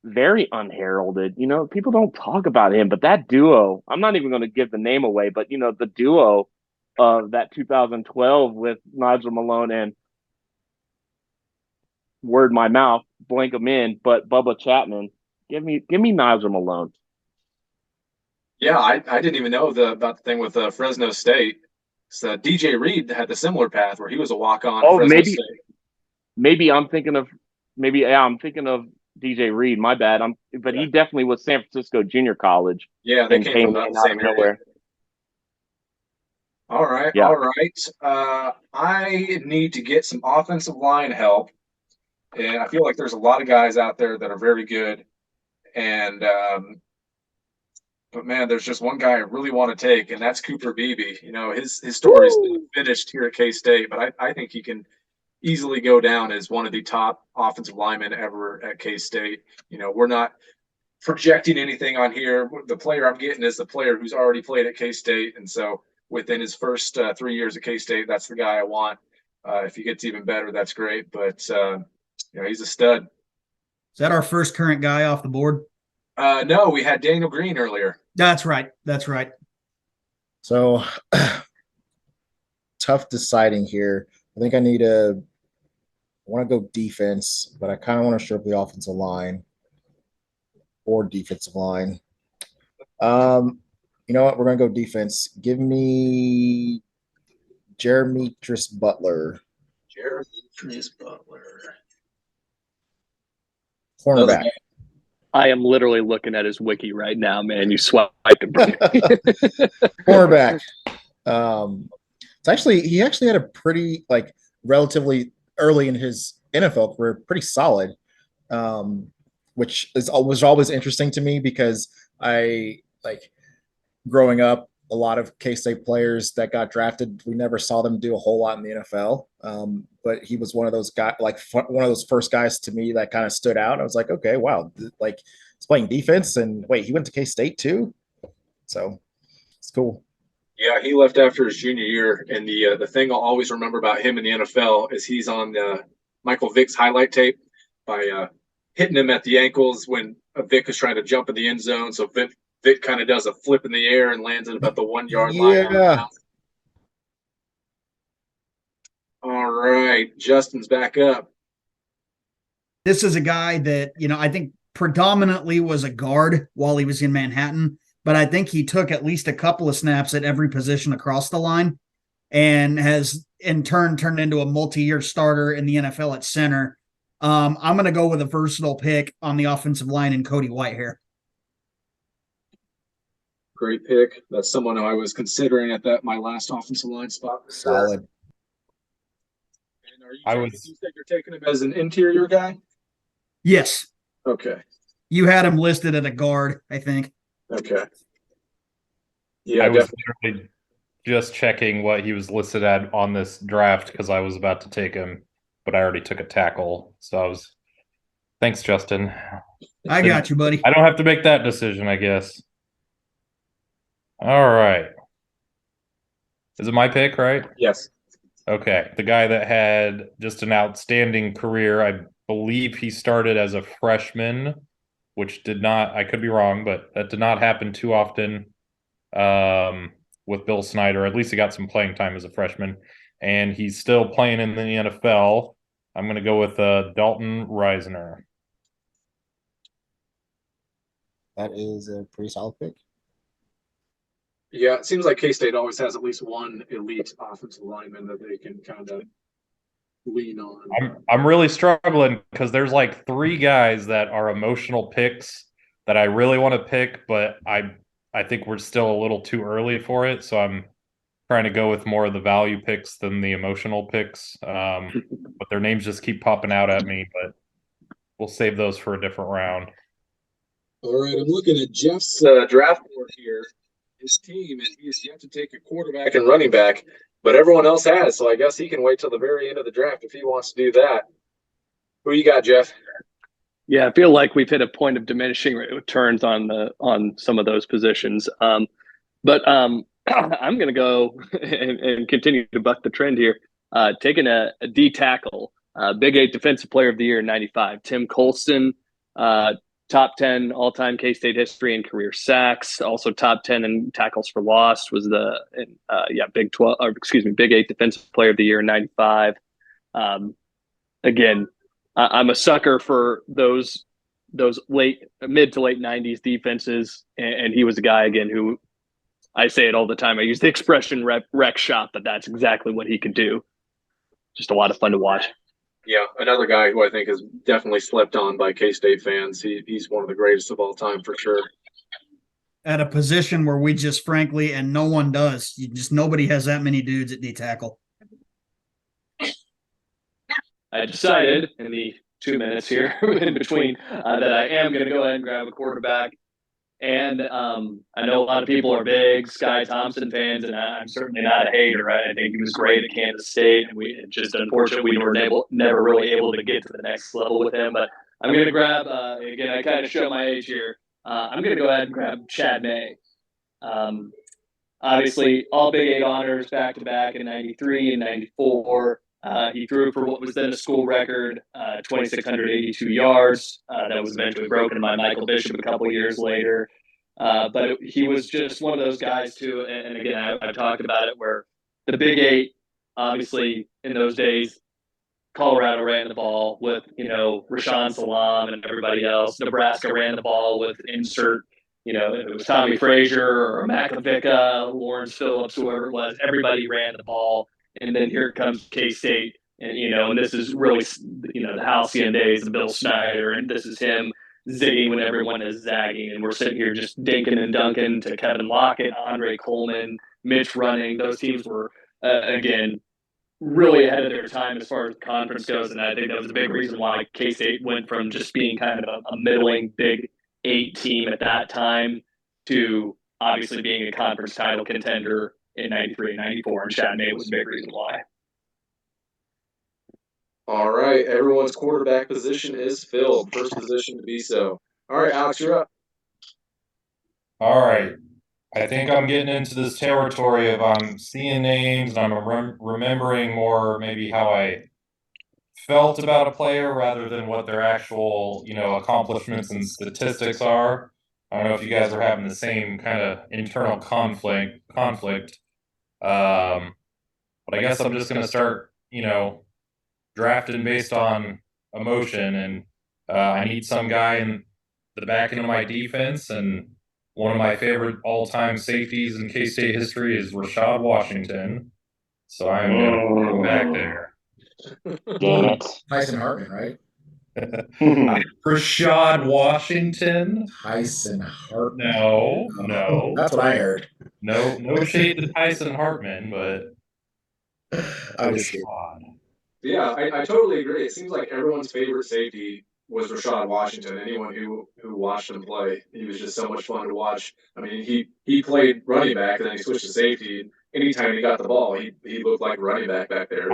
Very unheralded. People don't talk about him, but that duo, I'm not even going to give the name away, but the duo of that 2012 with Nigel Malone and word my mouth, blank them in, but Bubba Chapman, give me Nigel Malone. Yeah, I didn't even know about the thing with Fresno State. So DJ Reed had the similar path where he was a walk-on Fresno State. Maybe I'm thinking of DJ Reed. My bad. He definitely was San Francisco Junior College. Yeah, they came from the same area. All right, yeah. All right. I need to get some offensive line help, and I feel like there's a lot of guys out there that are very good, and but man, there's just one guy I really want to take, and that's Cooper Beebe. His story's finished here at K-State, but I think he can easily go down as one of the top offensive linemen ever at K-State. We're not projecting anything on here. The player I'm getting is the player who's already played at K-State, and so within his first 3 years at K-State, that's the guy I want. If he gets even better, that's great. But he's a stud. Is that our first current guy off the board? No, we had Daniel Green earlier. That's right. So tough deciding here. I think I want to go defense, but I kind of want to strip the offensive line or defensive line. You know what? We're going to go defense. Give me Jeremy Butler. Cornerback. I am literally looking at his wiki right now, man. You swiped Cornerback. He actually had a pretty relatively early in his NFL career, pretty solid, which was always interesting to me because I growing up, a lot of K-State players that got drafted, we never saw them do a whole lot in the NFL. But he was one of those guys, one of those first guys to me that kind of stood out. I was like, okay, wow, he's playing defense, and wait, he went to K-State too, so it's cool. Yeah, he left after his junior year, and the thing I'll always remember about him in the NFL is he's on Michael Vick's highlight tape by hitting him at the ankles when Vick was trying to jump in the end zone. So Vick kind of does a flip in the air and lands at about the 1 yard line. Yeah. All right, Justin's back up. This is a guy that, I think predominantly was a guard while he was in Manhattan, but I think he took at least a couple of snaps at every position across the line and has in turn turned into a multi-year starter in the NFL at center. I'm going to go with a versatile pick on the offensive line in Cody Whitehair. Great pick. That's someone who I was considering at my last offensive line spot. Solid. And you said you're taking him as an interior guy? Yes. Okay. You had him listed at a guard, I think. Okay. Yeah, I was literally just checking what he was listed at on this draft because I was about to take him, but I already took a tackle. So thanks, Justin. I got you, buddy. I don't have to make that decision, I guess. All right. Is it my pick, right? Yes. Okay. The guy that had just an outstanding career. I believe he started as a freshman which did not, I could be wrong, but that did not happen too often with Bill Snyder. At least he got some playing time as a freshman, and he's still playing in the NFL. I'm going to go with Dalton Reisner. That is a pretty solid pick. Yeah, it seems like K-State always has at least one elite offensive lineman that they can kind of lean on. I'm really struggling because there's like 3 guys that are emotional picks that I really want to pick, but I think we're still a little too early for it. So I'm trying to go with more of the value picks than the emotional picks. But their names just keep popping out at me, but we'll save those for a different round. All right, I'm looking at Jeff's draft board here. His team, and he has yet to take a quarterback and running back, but everyone else has. So I guess he can wait till the very end of the draft if he wants to do that. Who you got, Jeff? Yeah, I feel like we've hit a point of diminishing returns on some of those positions. But I'm going to go and continue to buck the trend here. Taking a D tackle, Big 8 Defensive Player of the Year in '95, Tim Colston, top 10 all-time K-State history in career sacks, also top 10 in tackles for loss. Was the Big 8 Defensive Player of the Year in '95. Again, I'm a sucker for those mid to late '90s defenses, and he was a guy again who, I say it all the time. I use the expression wreck shop, but that's exactly what he could do. Just a lot of fun to watch. Yeah, another guy who I think is definitely slept on by K-State fans. He's one of the greatest of all time for sure. At a position where we just frankly, and no one does, nobody has that many dudes at D tackle. I decided in the 2 minutes here in between that I am going to go ahead and grab a quarterback. And I know a lot of people are big Sky Thompson fans, and I'm certainly not a hater. Right? I think he was great at Kansas State, and we just unfortunately we were never really able to get to the next level with him. But I'm going to grab again. I kind of show my age here. I'm going to go ahead and grab Chad May. Obviously, all Big 8 honors back to back in '93 and '94. He threw for what was then a school record, 2,682 yards. That was eventually broken by Michael Bishop a couple years later. But he was just one of those guys, too. And again, I've talked about it where the Big 8, obviously, in those days, Colorado ran the ball with, Rashawn Salam and everybody else. Nebraska ran the ball with insert, if it was Tommy Frazier or Makovica, Lawrence Phillips, whoever it was. Everybody ran the ball. And then here comes K-State, and this is really, the halcyon days of Bill Snyder, and this is him zigging when everyone is zagging, and we're sitting here just dinking and dunking to Kevin Lockett, Andre Coleman, Mitch Running. Those teams were, again, really ahead of their time as far as the conference goes, and I think that was a big reason why K-State went from just being kind of a middling Big 8 team at that time to obviously being a conference title contender in '93 and '94, and Chad May was a big reason why. All right, everyone's quarterback position is filled. First position to be so. All right, Alex, you're up. All right. I think I'm getting into this territory of I'm seeing names and I'm remembering more maybe how I felt about a player rather than what their actual, accomplishments and statistics are. I don't know if you guys are having the same kind of internal conflict. But I guess I'm just going to start, drafting based on emotion, and I need some guy in the back end of my defense, and one of my favorite all-time safeties in K-State history is Rashad Washington. So I'm going to go back there. Damn it. Tyson Hartman, right? Rashad Washington? Tyson Hartman. No. That's what I heard. No shade to Tyson Hartman, but I'm just kidding. Yeah, I totally agree. It seems like everyone's favorite safety was Rashad Washington. Anyone who watched him play, he was just so much fun to watch. I mean, he played running back, and then he switched to safety. Anytime he got the ball, he looked like running back there.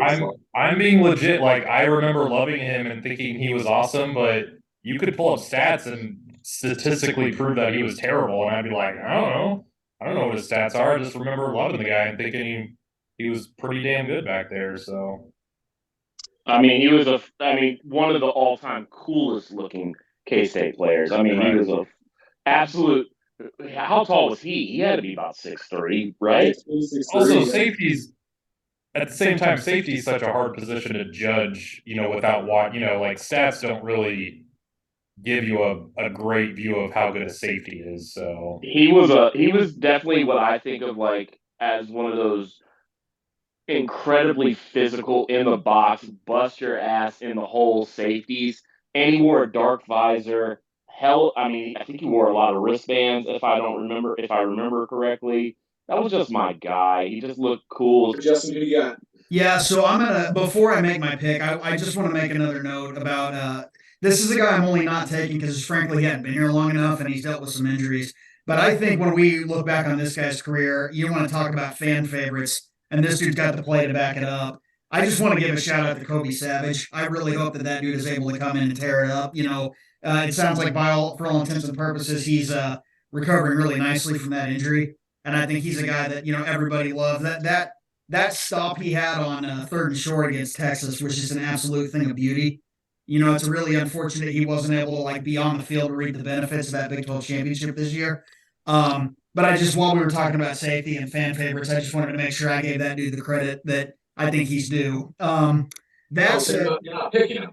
I'm being legit. Like, I remember loving him and thinking he was awesome, but you could pull up stats and statistically prove that he was terrible, and I'd be like, I don't know what his stats are. I just remember loving the guy and thinking he was pretty damn good back there. So, I mean, he was one of the all-time coolest looking K-State players. I mean, he was a absolute. How tall was he? He had to be about 6'3", right? Also, safeties at the same time, safety is such a hard position to judge, without what, like stats don't really give you a great view of how good a safety is. So He was definitely what I think of like as one of those incredibly physical in the box, bust your ass in the hole safeties. And he wore a dark visor. Hell, I mean, I think he wore a lot of wristbands. If I remember correctly, that was just my guy. He just looked cool. Justin, who you got? Yeah, so I'm gonna before I make my pick, I just want to make another note about this is a guy I'm only not taking because frankly he hadn't been here long enough and he's dealt with some injuries. But I think when we look back on this guy's career, you want to talk about fan favorites, and this dude's got the play to back it up. I just want to give a shout out to Kobe Savage. I really hope that dude is able to come in and tear it up. It sounds like for all intents and purposes, he's recovering really nicely from that injury, and I think he's a guy that everybody loved. That stop he had on third and short against Texas was just an absolute thing of beauty. It's really unfortunate he wasn't able to be on the field to reap the benefits of that Big 12 championship this year. But while we were talking about safety and fan favorites, I just wanted to make sure I gave that dude the credit that I think he's due. That said, You're not picking him,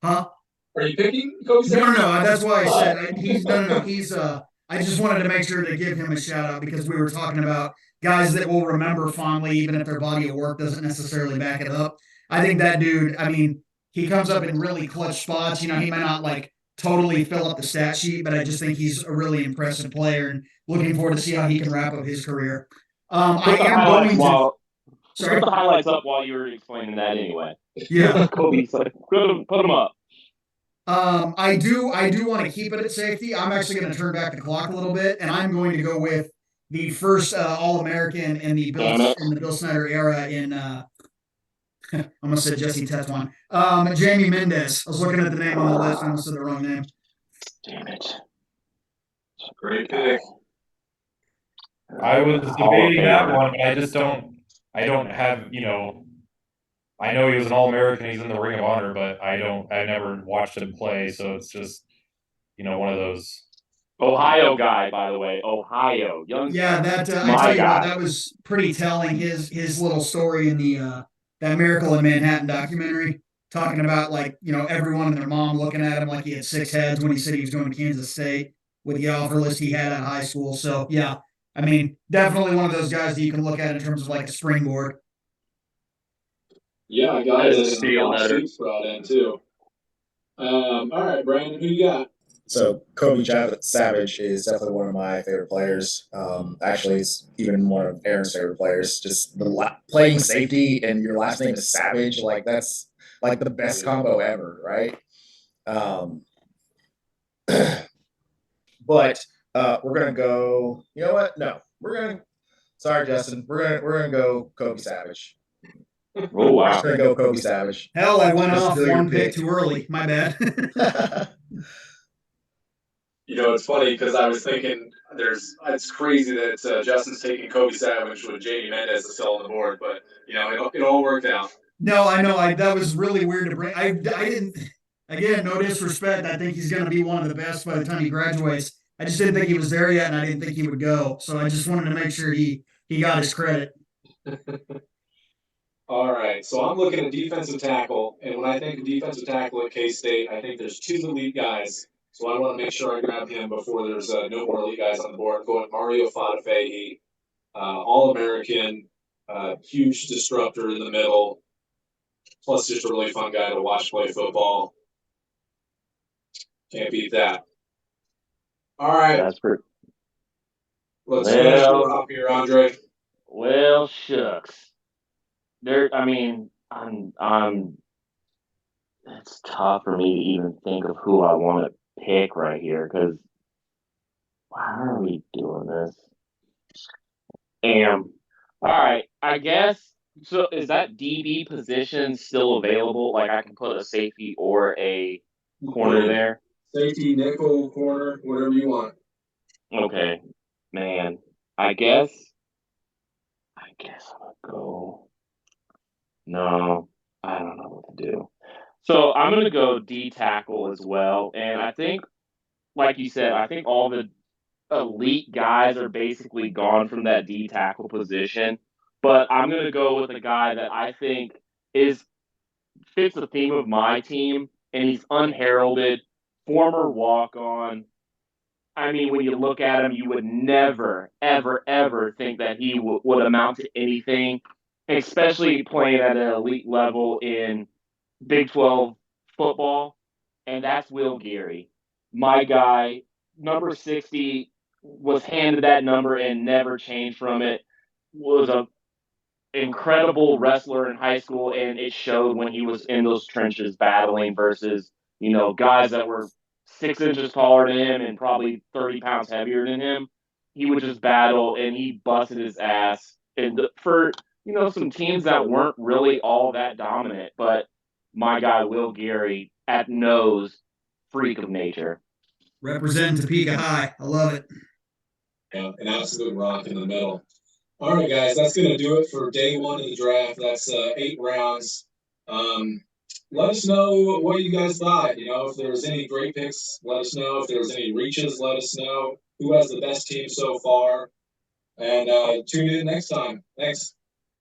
huh? Are you picking Kobe? No, that's why I said he's no. He's I just wanted to make sure to give him a shout out because we were talking about guys that we'll remember fondly, even if their body of work doesn't necessarily back it up. I think that dude. I mean, he comes up in really clutch spots. He may not totally fill up the stat sheet, but I just think he's a really impressive player, and looking forward to see how he can wrap up his career. I am going to. Sorry, put the highlights up while you were explaining that anyway. Yeah, Kobe's like, put them up. I do want to keep it at safety. I'm actually going to turn back the clock a little bit, and I'm going to go with the first All-American in the Bill Snyder era in I almost said Jesse Tetuan. Jamie Mendez. I was looking at the name on the list. I almost said the wrong name. Damn it. It's a great pick. I was debating that one, but I don't have, I know he was an All-American, he's in the Ring of Honor, but I never watched him play, so it's just, one of those. Ohio guy, by the way. Ohio. Yeah, that I tell you what, that was pretty telling. His little story in the that Miracle in Manhattan documentary, talking about everyone and their mom looking at him like he had six heads when he said he was going to Kansas State with the offer list he had at high school. So yeah, I mean, definitely one of those guys that you can look at in terms of a springboard. Yeah, I got it. Steal letter. Brought in too. All right, Brandon, who you got? So Kobe Savage is definitely one of my favorite players. Actually, it's even one of Aaron's favorite players. Just playing safety and your last name is Savage, that's the best combo ever, right? But we're gonna go. You know what? No, Sorry, Justin. We're gonna go Kobe Savage. Oh wow! We're gonna go Kobe Savage. Hell, I went off one pick too early. My bad. It's funny because I was thinking it's crazy that Justin's taking Kobe Savage with Jamie Mendez still on the board, but it all worked out. No, I know. That was really weird to bring. I didn't. Again, no disrespect. I think he's going to be one of the best by the time he graduates. I just didn't think he was there yet, and I didn't think he would go. So I just wanted to make sure he got his credit. All right, so I'm looking at defensive tackle, and when I think of defensive tackle at K-State, I think there's two elite guys. So I want to make sure I grab him before there's no more elite guys on the board. I'm going Mario Fadafehi, All-American, huge disruptor in the middle, plus just a really fun guy to watch play football. Can't beat that. All right. That's pretty. Let's finish it up here, Andre. Well, shucks. It's tough for me to even think of who I want to pick right here because how are we doing this? All right, I guess. So is that DB position still available? Like I can put a safety or a corner there? Safety, nickel, corner, whatever you want. Okay, man. I guess I'm gonna go. No, I don't know what to do. So I'm going to go D tackle as well. And I think, like you said, I think all the elite guys are basically gone from that D tackle position. But I'm going to go with a guy that I think is fits the theme of my team, and he's unheralded, former walk on. I mean, when you look at him, you would never, ever, ever think that he would amount to anything, especially playing at an elite level in Big 12 football, and that's Will Geary. My guy, number 60, was handed that number and never changed from it. Was a incredible wrestler in high school, and it showed when he was in those trenches battling versus, guys that were 6 inches taller than him and probably 30 pounds heavier than him. He would just battle, and he busted his ass. And for, some teams that weren't really all that dominant, but my guy, Will Geary, at nose, freak of nature. Representing Topeka High. I love it. Yeah, an absolute rock in the middle. All right, guys, that's going to do it for day one of the draft. That's 8 rounds. Let us know what you guys thought. If there's any great picks, let us know. If there's any reaches, let us know. Who has the best team so far? And tune in next time. Thanks.